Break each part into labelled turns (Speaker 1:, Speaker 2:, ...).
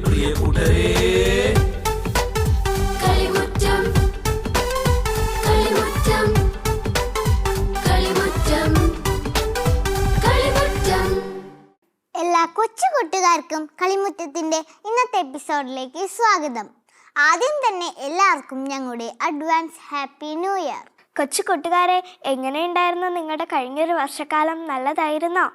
Speaker 1: പ്രിയ കൂട്ടരേ.
Speaker 2: എല്ലാ കൊച്ചു കൂട്ടുകാർക്കും കളിമുറ്റത്തിന്റെ ഇന്നത്തെ എപ്പിസോഡിലേക്ക് സ്വാഗതം. ആദ്യം തന്നെ എല്ലാവർക്കും ഞങ്ങളുടെ അഡ്വാൻസ് ഹാപ്പി ന്യൂ ഇയർ.
Speaker 3: കൊച്ചു കൂട്ടുകാരെ, എങ്ങനെയുണ്ടായിരുന്നു നിങ്ങളുടെ കഴിഞ്ഞൊരു വർഷക്കാലം? നല്ലതായിരുന്നോ?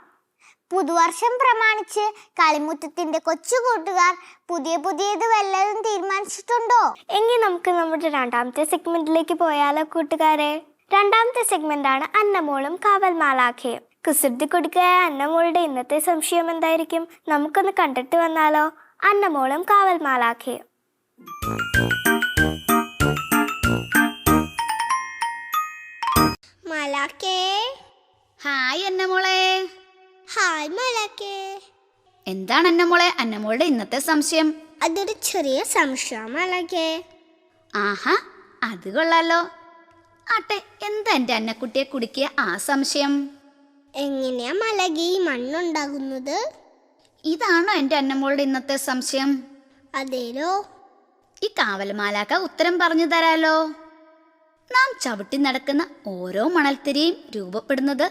Speaker 2: പുതുവർഷം പ്രമാണിച്ച് കളിമുറ്റത്തിന്റെ കൊച്ചു കൂട്ടുകാർ പുതിയത് വല്ലതും തീരുമാനിച്ചിട്ടുണ്ടോ?
Speaker 3: എങ്കിൽ നമുക്ക് നമ്മുടെ രണ്ടാമത്തെ സെഗ്മെന്റിലേക്ക് പോയാലോ കൂട്ടുകാരെ? രണ്ടാമത്തെ സെഗ്മെന്റാണ് അന്നമോളും കാവൽ മാലാഖയും. കുസൃതി കൊടുക്കുക അന്നമോളുടെ ഇന്നത്തെ സംശയം എന്തായിരിക്കും? നമുക്കൊന്ന് കണ്ടിട്ട് വന്നാലോ? അന്നമോളും കാവൽ മാലാഖയും.
Speaker 2: മാലാഖേ.
Speaker 4: ഹായ് അന്നമോളെ.
Speaker 2: ഹായ് മാലാഖേ.
Speaker 4: എന്താണ് അന്നമോളെ അന്നമോളുടെ ഇന്നത്തെ സംശയം?
Speaker 2: അതൊരു ചെറിയ സംശയം മാലാഖേ.
Speaker 4: ആഹാ, അത് കൊള്ളാലോ. ആട്ടെ, എന്താ എൻ്റെ അന്നക്കുട്ടിയെ കുടുക്കിയ ആ സംശയം?
Speaker 2: എങ്ങനെയാ മാലാഖേ ഈ മണ്ണുണ്ടാകുന്നത്?
Speaker 4: ഇതാണോ എൻ്റെ അന്നമോളുടെ ഇന്നത്തെ സംശയം?
Speaker 2: അതേലോ.
Speaker 4: ഈ കാവൽമാലാക്ക ഉത്തരം പറഞ്ഞു തരാലോ. നാം ചവിട്ടി നടക്കുന്ന ഓരോ മണൽത്തിരിയും രൂപപ്പെടുന്നത്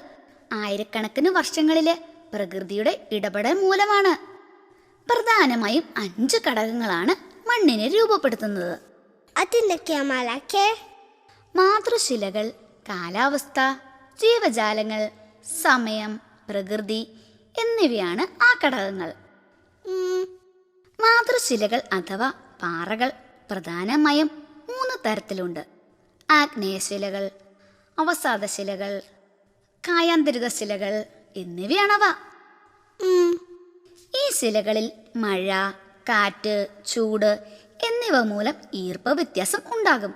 Speaker 4: ആയിരക്കണക്കിന് വർഷങ്ങളിലെ പ്രകൃതിയുടെ ഇടപെടൽ മൂലമാണ്. പ്രധാനമായും 5 ഘടകങ്ങളാണ് മണ്ണിനെ രൂപപ്പെടുത്തുന്നത്.
Speaker 2: അതെന്തൊക്കെയാ മാലാഖേ?
Speaker 4: മാതൃശിലകൾ, കാലാവസ്ഥ, ജീവജാലങ്ങൾ, സമയം, പ്രകൃതി എന്നിവയാണ് ആ ഘടകങ്ങൾ. മാതൃശിലകൾ അഥവാ പാറകൾ പ്രധാനമായും 3 തരത്തിലുണ്ട്. ആഗ്നേയശിലകൾ, അവസാദശിലകൾ, കായാന്തരിത ശിലകൾ എന്നിവയാണവ. ഈ ശിലകളിൽ മഴ, കാറ്റ്, ചൂട് എന്നിവ മൂലം ഈർപ്പ വ്യത്യാസം ഉണ്ടാകും.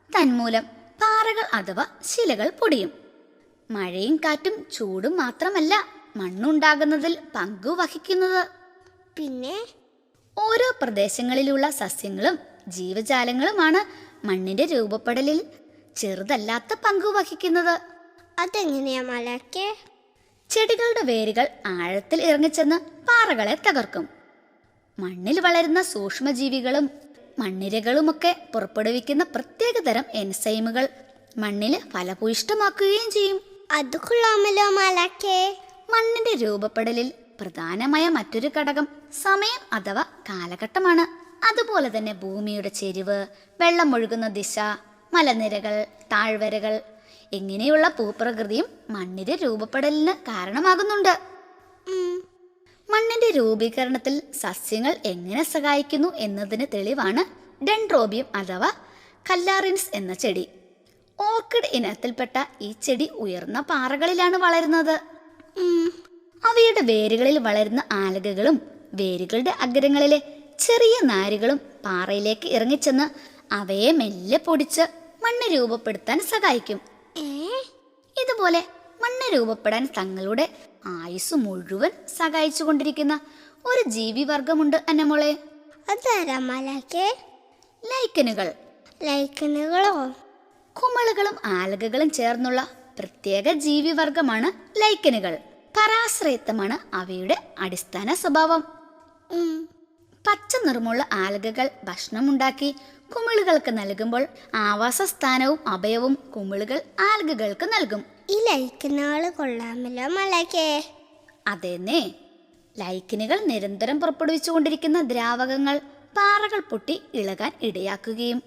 Speaker 4: തന്മൂലം പാറകൾ അഥവാ ശിലകൾ പൊടിയും. മഴയും കാറ്റും ചൂടും മാത്രമല്ല മണ്ണുണ്ടാകുന്നതിൽ പങ്കുവഹിക്കുന്നത്.
Speaker 2: പിന്നെ
Speaker 4: ഓരോ പ്രദേശങ്ങളിലുള്ള സസ്യങ്ങളും ജീവജാലങ്ങളുമാണ് മണ്ണിന്റെ രൂപപ്പെടലിൽ ചെറുതല്ലാത്ത പങ്കുവഹിക്കുന്നത്.
Speaker 2: അതെങ്ങനെയാ മാലാഖേ?
Speaker 4: ചെടികളുടെ വേരുകൾ ആഴത്തിൽ ഇറങ്ങിച്ചെന്ന് പാറകളെ തകർക്കും. മണ്ണിൽ വളരുന്ന സൂക്ഷ്മജീവികളും മണ്ണിരകളുമൊക്കെ പുറപ്പെടുവിക്കുന്ന പ്രത്യേകതരം എൻസൈമുകൾ മണ്ണിൽ ഫലഭൂയിഷ്ടമാക്കുകയും ചെയ്യും.
Speaker 2: അത് കൊള്ളാമല്ലോ മാലാഖേ.
Speaker 4: മണ്ണിന്റെ രൂപപ്പെടലിൽ പ്രധാനമായ മറ്റൊരു ഘടകം സമയം അഥവാ കാലഘട്ടമാണ്. അതുപോലെ തന്നെ ഭൂമിയുടെ ചെരിവ്, വെള്ളമൊഴുകുന്ന ദിശ, മലനിരകൾ, താഴ്വരകൾ ഇങ്ങനെയുള്ള ഭൂപ്രകൃതിയും മണ്ണിന്റെ രൂപപ്പെടലിന് കാരണമാകുന്നുണ്ട്. മണ്ണിന്റെ രൂപീകരണത്തിൽ സസ്യങ്ങൾ എങ്ങനെ സഹായിക്കുന്നു എന്നതിന് തെളിവാണ് ഡെൻഡ്രോബിയം അഥവാ കല്ലാറിൻസ് എന്ന ചെടി. ഓർക്കിഡ് ഇനത്തിൽപ്പെട്ട ഈ ചെടി ഉയർന്ന പാറകളിലാണ് വളരുന്നത്. അവയുടെ വേരുകളിൽ വളരുന്ന ആൽഗകളും വേരുകളുടെ അഗ്രങ്ങളിലെ ചെറിയ നാരുകളും പാറയിലേക്ക് ഇറങ്ങിച്ചെന്ന് അവയെ മെല്ലെ പൊടിച്ച് മണ്ണ് രൂപപ്പെടുത്താൻ സഹായിക്കും. ഇതുപോലെ മണ്ണ് രൂപപ്പെടാൻ തങ്ങളുടെ ആയുസ് മുഴുവൻ സഹായിച്ചു കൊണ്ടിരിക്കുന്ന ഒരു ജീവിവർഗമുണ്ട് അന്നമോളെ.
Speaker 2: അതാരാ മാലാഖേ?
Speaker 4: ലൈക്കനുകൾ.
Speaker 2: ലൈക്കനുകളോ?
Speaker 4: കുമിളുകളും ആൽഗകളും ചേർന്നുള്ള പ്രത്യേക ജീവിവർഗമാണ് ലൈക്കനുകൾ. പരാശ്രയത്വമാണ് അവയുടെ അടിസ്ഥാന സ്വഭാവം. പച്ച നിറമുള്ള ആൽഗകൾ ഭക്ഷണമുണ്ടാക്കി കുമിളുകൾക്ക് നൽകുമ്പോൾ ആവാസസ്ഥാനവും അഭയവും കുമിളുകൾ ആൽഗകൾക്ക് നൽകും.
Speaker 2: ഈ ലൈക്കനുകൾ കൊള്ളാമല്ലോ മാലാഖേ.
Speaker 4: അതെന്നെ, ലൈക്കനുകൾ നിരന്തരം പുറപ്പെടുവിച്ചുകൊണ്ടിരിക്കുന്ന ദ്രാവകങ്ങൾ പാറകൾ പൊട്ടി ഇളകാൻ ഇടയാക്കുകയും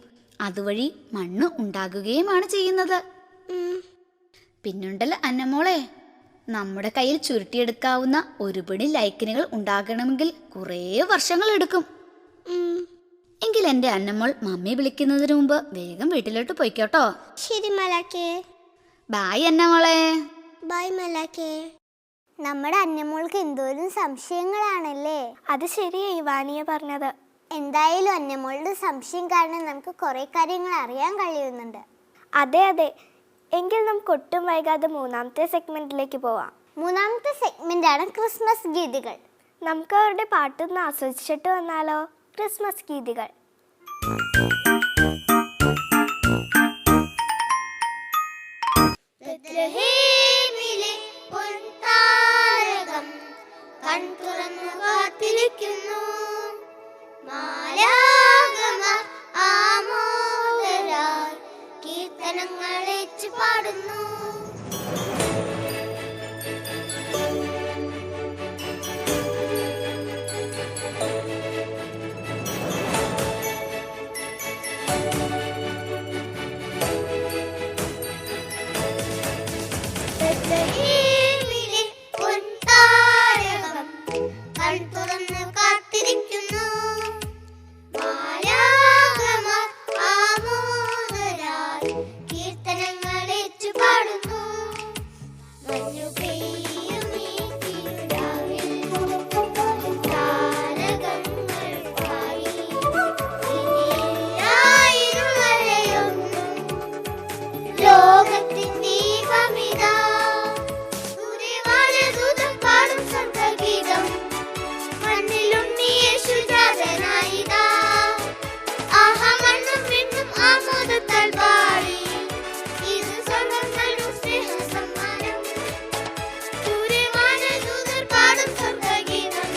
Speaker 4: അതുവഴി മണ്ണ് ഉണ്ടാകുകയുമാണ് ചെയ്യുന്നത്. പിന്നുണ്ടല്ലോ അന്നമോളെ, നമ്മുടെ കയ്യിൽ ചുരുട്ടിയെടുക്കാവുന്ന ഒരു പിടി ലൈക്കനുകൾ ഉണ്ടാകണമെങ്കിൽ കുറേ വർഷങ്ങൾ എടുക്കും. എങ്കിൽ എൻ്റെ അന്നമോൾ മമ്മി വിളിക്കുന്നതിന് മുമ്പ് വേഗം വീട്ടിലോട്ട് പോയിക്കോട്ടോ.
Speaker 2: ശരി മാലാഖേ.
Speaker 4: ബായ് അന്നമോളെ.
Speaker 2: ബൈ മാലാഖേ. നമ്മുടെ അന്നമോൾക്ക് എന്തോരം സംശയങ്ങളാണല്ലേ.
Speaker 3: അത് ശരിയാ ഇവാനിയ പറഞ്ഞത്.
Speaker 2: എന്തായാലും അന്നമോളുടെ സംശയം കാരണം നമുക്ക് കുറെ കാര്യങ്ങൾ അറിയാൻ കഴിയുന്നുണ്ട്.
Speaker 3: അതെ അതെ, എങ്കിൽ നമുക്ക് ഒട്ടും വൈകാതെ 3ാമത്തെ സെഗ്മെന്റിലേക്ക് പോവാം.
Speaker 2: 3ാമത്തെ സെഗ്മെന്റാണ് ക്രിസ്മസ് ഗീതികൾ.
Speaker 3: നമുക്ക് അവരുടെ പാട്ടൊന്ന് ആസ്വദിച്ചിട്ട് വന്നാലോ? ക്രിസ്മസ് ഗീതികൾ.
Speaker 2: മാലാഖമാർ ആമോദരാൽ കീർത്തനങ്ങളേച്ചു പാടുന്നു. ബെത്ലഹേമിലെ പൊൻതാരകം കൺതുറന്ന് കാത്തിരിക്കുന്നു. മാലാഖമാർ ആമോദരാൽ കീർത്തനങ്ങളേച്ചു പാടുന്നു. മഞ്ഞു പെയ്യും ഈ തിരുരാവിൽ താരകങ്ങൾ പാടി. ഇനിയില്ലായിരുന്നു വരെയൊന്നും ലോകത്തിൻ ദീപമിതാ. ദൂരെ വാനദൂതൻ പാടും സ്വർഗ്ഗഗീതം. മണ്ണിലുണ്ണി യേശു ജാതനായിതാ. ആഹാ മണ്ണും വിണ്ണും ആമോദത്താൽ പാടി. ഇത് സ്വർഗ്ഗം നൽകും സ്നേഹസമ്മാനം. ദൂരെ വാനദൂതൻ പാടും സ്വർഗ്ഗഗീതം.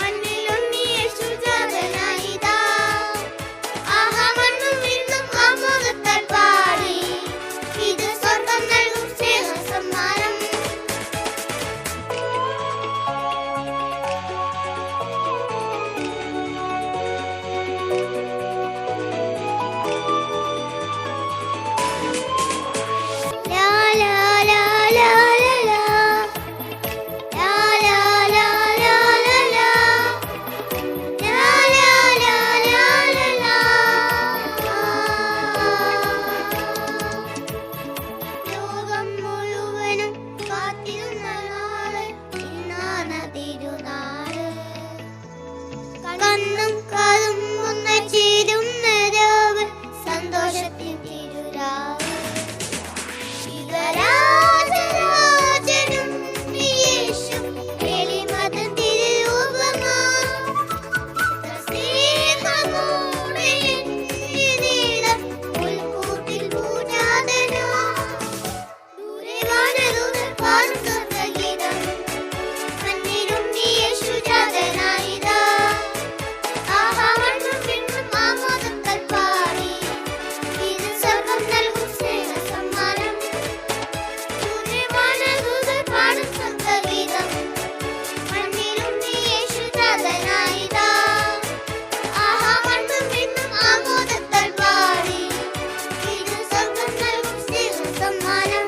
Speaker 2: മണ്ണിലുണ്ണി യേശു ജാതനായിതാ. ആഹാ മണ്ണും വിണ്ണും ആമോദത്താൽ പാടി. ഇത് സ്വർഗ്ഗം നൽകും സ്നേഹസമ്മാനം. ലാ ലാ ലാ ലാ ലാ ലാ. ലാ ലാ ലാ ലാ ലാ ലാ. ലാ ലാ ലാ ലാ ലാ ലാ. ലോകം മുഴുവനും കാത്തിരുന്ന നാള് ഇന്നാണ് തിരുനാള്. കണ്ണും കാതും ഒന്ന് ചേരുന്ന രാവ് സന്തോഷത്തിൻ തിരുരാവ്. രാജരാജനും യേശു എളിമതൻ തിരുരൂപമാ. സ്നേഹമോടെ എന്നിനിടം പുൽക്കൂട്ടിൽ പൂജാതനാ. ദൂരെ വാനദൂതൻ പാടും സ്വർഗ്ഗഗീതം. മണ്ണിലുണ്ണി യേശു ജാതനായിതാ. ആഹാ മണ്ണും വിണ്ണും ആമോദത്താൽ പാടി. ഇത് സ്വർഗ്ഗം നൽകും സ്നേഹസമ്മാനം. ദൂരെ വാനദൂതൻ പാടും സ്വർഗ്ഗഗീതം. മണ്ണിലുണ്ണി യേശു ജാതനായിതാ. ആഹാ മണ്ണും വിണ്ണും ആമോദത്താൽ പാടി. ഇത് സ്വർഗ്ഗം നൽകും സ്നേഹസമ്മാനം.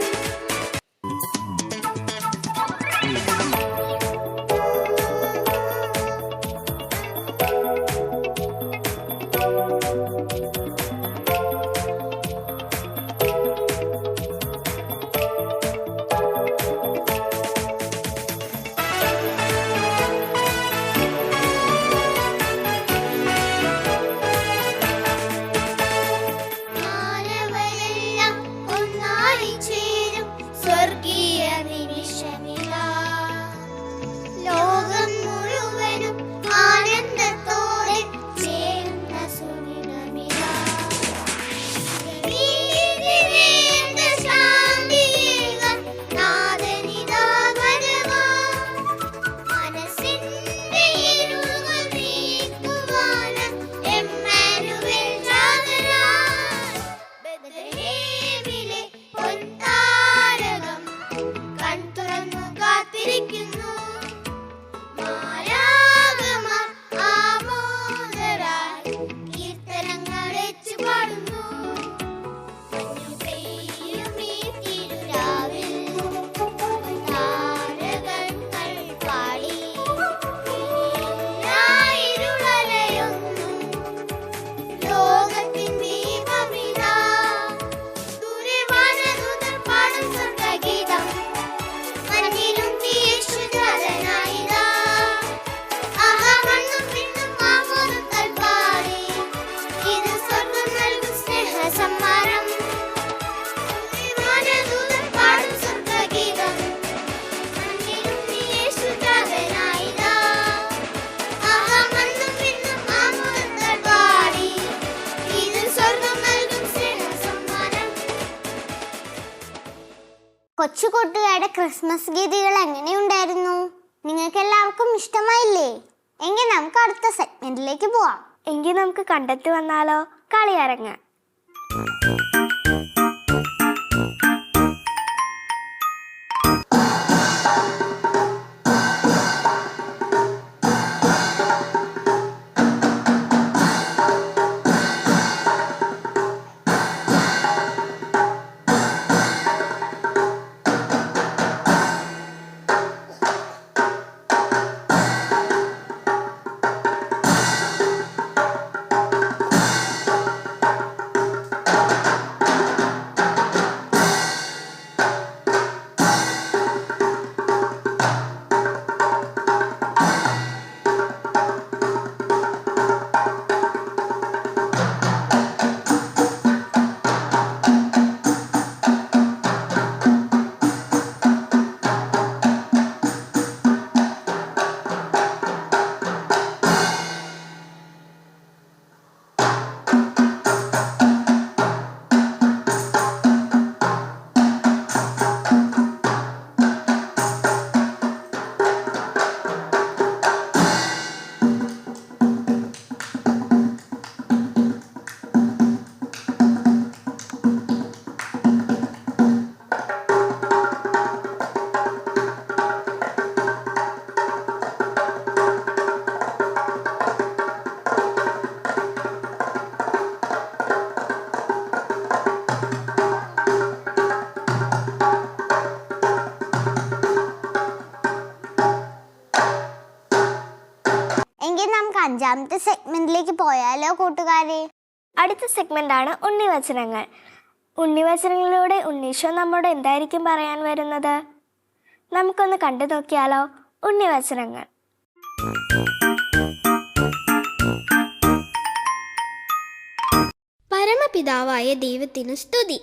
Speaker 2: മാനവരെല്ലാം ഒന്നായി ചേരും സ്വർഗീയ നിമിഷമിതാ. ലോകം മുഴുവനും ആനന്ദത്തോടെ ചേരുന്ന സുദിനമിതാ. നീതിവേണ്ട ശാന്തിയേകാൻ നാഥനിതാ വരവാൻ. മനസ്സിന്റെ ഇരുളുകൾ നീക്കുവാൻ എമ്മാനുവേൽ ജാതനായി. ബെത്ലഹേമിലെ പൊൻതാരകം കൺതുറന്നു കാത്തിരിക്കുന്നു. മാലാഖമാർ ആമോദരാൽ കീർത്തനങ്ങളേച്ചു പാടുന്നു. മഞ്ഞു പെയ്യും ഈ തിരുരാവിൽ താരകങ്ങൾ പാടി. ഇനിയില്ലായിരുളലയൊന്നും ലോകത്തിൻ ദീപമിതാ. ദൂരെ വാനദൂതൻ പാടും സ്വർഗ്ഗഗീതം. മണ്ണിലുണ്ണി യേശു ജാതനായിതാ. ആഹാ മണ്ണും വിണ്ണും ആമോദത്താൽ പാടി. ഇത് സ്വർഗ്ഗം നൽകും സ്നേഹസമ്മാനം. ദൂരെ വാനദൂതൻ പാടും സ്വർഗ്ഗഗീതം. മണ്ണിലുണ്ണി യേശു ജാതനായിതാ. ആഹാ മണ്ണും വിണ്ണും ആമോദത്താൽ പാടി. ഇത് സ്വർഗ്ഗം നൽകും സ്നേഹസമ്മാനം. കൊച്ചു കൂട്ടുകാരുടെ ക്രിസ്മസ് ഗീതികൾ എങ്ങനെയുണ്ടായിരുന്നു? നിങ്ങൾക്ക് എല്ലാവർക്കും ഇഷ്ടമായില്ലേ? എങ്കിൽ നമുക്ക് അടുത്ത സെഗ്മെന്റിലേക്ക് പോവാം.
Speaker 3: എങ്കിൽ നമുക്ക് കണ്ടെത്തി വന്നാലോ? കളിയരങ്ങ്.
Speaker 2: എങ്കിൽ നമുക്ക് 5ാമത്തെ സെഗ്മെന്റിലേക്ക് പോയാലോ കൂട്ടുകാരെ?
Speaker 3: അടുത്ത സെഗ്മെന്റാണ് ഉണ്ണിവചനങ്ങൾ. ഉണ്ണിവചനങ്ങളിലൂടെ ഉണ്ണീശോ നമ്മോട് എന്തായിരിക്കും പറയാൻ വരുന്നത്? നമുക്കൊന്ന് കണ്ടു നോക്കിയാലോ? ഉണ്ണിവചനങ്ങൾ.
Speaker 1: പരമപിതാവായ ദൈവത്തിന് സ്തുതി.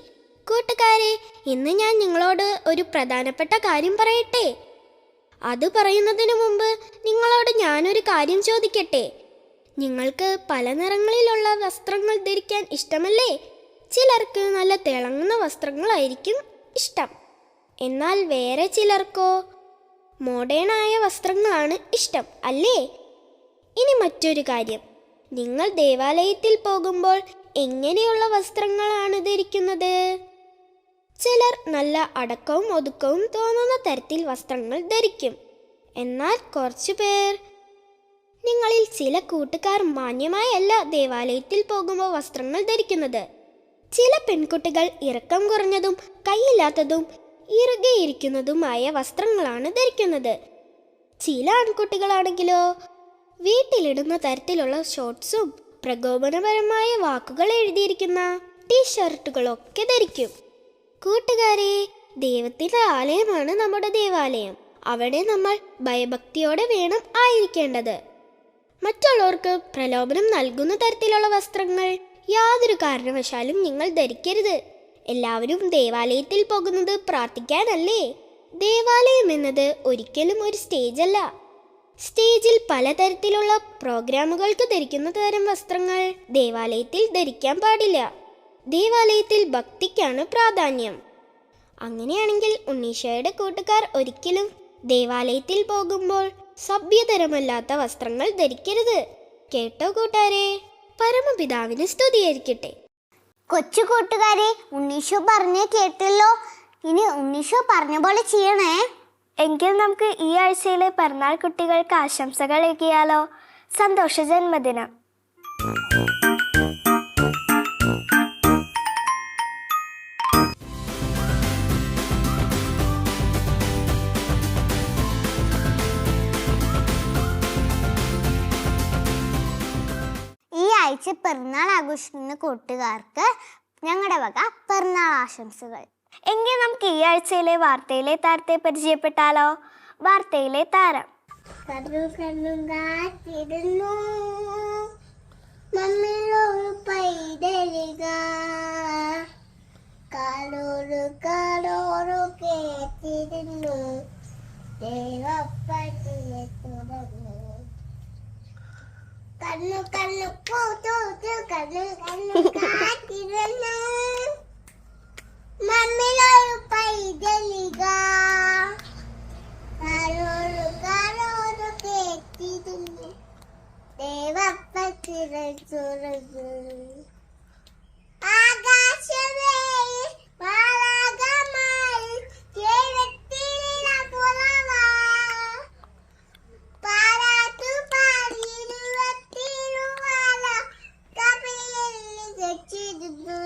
Speaker 1: കൂട്ടുകാരെ, ഇന്ന് ഞാൻ നിങ്ങളോട് ഒരു പ്രധാനപ്പെട്ട കാര്യം പറയട്ടെ. അത് പറയുന്നതിന് മുമ്പ് നിങ്ങളോട് ഞാനൊരു കാര്യം ചോദിക്കട്ടെ. നിങ്ങൾക്ക് പല നിറങ്ങളിലുള്ള വസ്ത്രങ്ങൾ ധരിക്കാൻ ഇഷ്ടമല്ലേ? ചിലർക്ക് നല്ല തിളങ്ങുന്ന വസ്ത്രങ്ങളായിരിക്കും ഇഷ്ടം. എന്നാൽ വേറെ ചിലർക്കോ മോഡേണായ വസ്ത്രങ്ങളാണ് ഇഷ്ടം, അല്ലേ? ഇനി മറ്റൊരു കാര്യം, നിങ്ങൾ ദേവാലയത്തിൽ പോകുമ്പോൾ എങ്ങനെയുള്ള വസ്ത്രങ്ങളാണ് ധരിക്കുന്നത്? ചിലർ നല്ല അടക്കവും ഒതുക്കവും തോന്നുന്ന തരത്തിൽ വസ്ത്രങ്ങൾ ധരിക്കും. എന്നാൽ കുറച്ചു പേർ, നിങ്ങളിൽ ചില കൂട്ടുകാർ മാന്യമായല്ല ദേവാലയത്തിൽ പോകുമ്പോൾ വസ്ത്രങ്ങൾ ധരിക്കുന്നത്. ചില പെൺകുട്ടികൾ ഇറക്കം കുറഞ്ഞതും കൈയില്ലാത്തതും ഇറുകെയിരിക്കുന്നതുമായ വസ്ത്രങ്ങളാണ് ധരിക്കുന്നത്. ചില ആൺകുട്ടികളാണെങ്കിലോ വീട്ടിലിടുന്ന തരത്തിലുള്ള ഷോർട്ട്സും പ്രകോപനപരമായ വാക്കുകൾ എഴുതിയിരിക്കുന്ന ടീഷർട്ടുകളൊക്കെ ധരിക്കും. കൂട്ടുകാരെ, ദൈവത്തിന്റെ ആലയമാണ് നമ്മുടെ ദേവാലയം. അവിടെ നമ്മൾ ഭയഭക്തിയോടെ വേണം ആയിരിക്കേണ്ടത്. മറ്റുള്ളവർക്ക് പ്രലോഭനം നൽകുന്ന തരത്തിലുള്ള വസ്ത്രങ്ങൾ യാതൊരു കാരണവശാലും നിങ്ങൾ ധരിക്കരുത്. എല്ലാവരും ദേവാലയത്തിൽ പോകുന്നത് പ്രാർത്ഥിക്കാനല്ലേ? ദേവാലയം എന്നത് ഒരിക്കലും ഒരു സ്റ്റേജ് അല്ല. സ്റ്റേജിൽ പലതരത്തിലുള്ള പ്രോഗ്രാമുകൾക്ക് ധരിക്കുന്ന തരം വസ്ത്രങ്ങൾ ദേവാലയത്തിൽ ധരിക്കാൻ പാടില്ല. ദേവാലയത്തിൽ ഭക്തിക്കാണ് പ്രാധാന്യം. അങ്ങനെയാണെങ്കിൽ ഉണ്ണീശോയുടെ കൂട്ടുകാർ ഒരിക്കലും ദേവാലയത്തിൽ പോകുമ്പോൾ സഭ്യതരമല്ലാത്ത വസ്ത്രങ്ങൾ ധരിക്കരുത്. കേട്ടോ കൂട്ടുകാരെ? പരമപിതാവിന് സ്തുതിയായിരിക്കട്ടെ.
Speaker 2: കൊച്ചു കൂട്ടുകാരെ, ഉണ്ണീശോ പറഞ്ഞേ കേട്ടല്ലോ. ഇനി ഉണ്ണീശോ പറഞ്ഞ പോലെ ചെയ്യണേ.
Speaker 3: എങ്കിൽ നമുക്ക് ഈ ആഴ്ചയിലെ പിറന്നാൾ കുട്ടികൾക്ക് ആശംസകൾ ഏകിയാലോ? സന്തോഷ ജന്മദിനം.
Speaker 2: ഈ ആഴ്ച പിറന്നാൾ ആഘോഷിക്കുന്ന കൂട്ടുകാർക്ക് ഞങ്ങളുടെ വക പിറന്നാൾ ആശംസകൾ.
Speaker 3: എങ്കിൽ നമുക്ക് ഈ ആഴ്ചയിലെ വാർത്തയിലെ താരത്തെ പരിചയപ്പെട്ടാലോ? വാർത്തയിലെ താരം.
Speaker 2: കണ്ണു കണ്ണു പൂത്തു കണ്ണു കണ്ണു കാത്തിരുന്നു മമ്മിലൊരു പൈതലിക കാലോട് കാലോട് കേട്ടിരുന്നു ദേവപ്പ ചിറകിൽ ആകാശമേ മാലാഖമാർ ദൈവത്തിനുള്ള പുറവാ പാരാട്ടു പാടിയിരുവത്തിരുവാല കബയിൽ വെച്ചിരുന്നു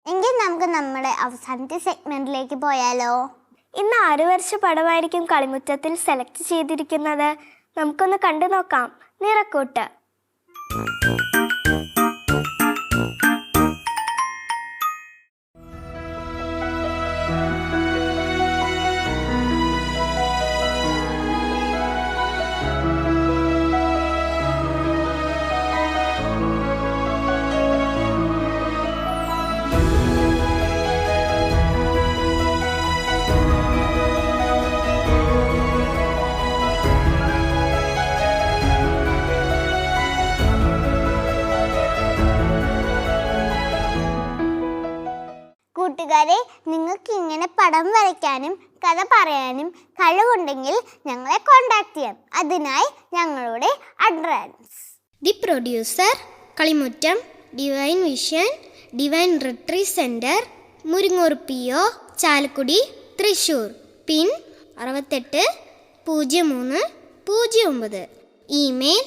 Speaker 3: എങ്കിൽ നമുക്ക് നമ്മുടെ അവസാനത്തെ സെഗ്മെന്റിലേക്ക് പോയാലോ? ഇന്ന് 6 വർഷ പടമായിരിക്കും കളിമുറ്റത്തിൽ സെലക്ട് ചെയ്തിരിക്കുന്നത്. നമുക്കൊന്ന് കണ്ടു നോക്കാം. നിറക്കൂട്ട്.
Speaker 2: കൂട്ടുകാരെ, നിങ്ങൾക്ക് ഇങ്ങനെ പടം വരയ്ക്കാനും കഥ പറയാനും കഴിവുണ്ടെങ്കിൽ ഞങ്ങളെ കോൺടാക്ട് ചെയ്യാം. അതിനായി ഞങ്ങളുടെ address:
Speaker 1: the producer, Kalimuttam, divine vision, divine retreat centre, Muringoor PO, Chalakudy, Thrissur. Pin 680309. Email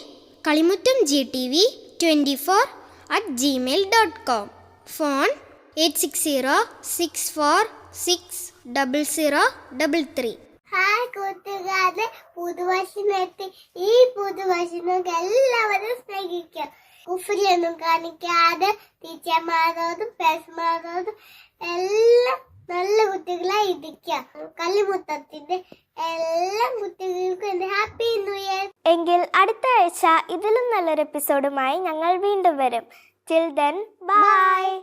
Speaker 1: kalimutthamgtv24@gmail.com. Phone 8606460033.
Speaker 2: Hi കൂട്ടുകാരെ, പുതുവർഷമെത്തി. ഈ പുതുവർഷം എല്ലാവരും സ്നേഹിക്കാം. കുഫിയൊന്നും കാണിക്കാതെ ടീച്ചർമാരോടും പേഴ്സന്മാരോടും എല്ലാം നല്ല കുട്ടികളായി ഇരിക്കാം. കളിമുറ്റത്തിന്റെ എല്ലാ കുട്ടികൾക്കും എന്റെ ഹാപ്പി ന്യൂ ഇയർ.
Speaker 3: എങ്കിൽ അടുത്ത ആഴ്ച ഇതിലും നല്ലൊരു എപ്പിസോഡുമായി ഞങ്ങൾ വീണ്ടും വരും. Till then, bye.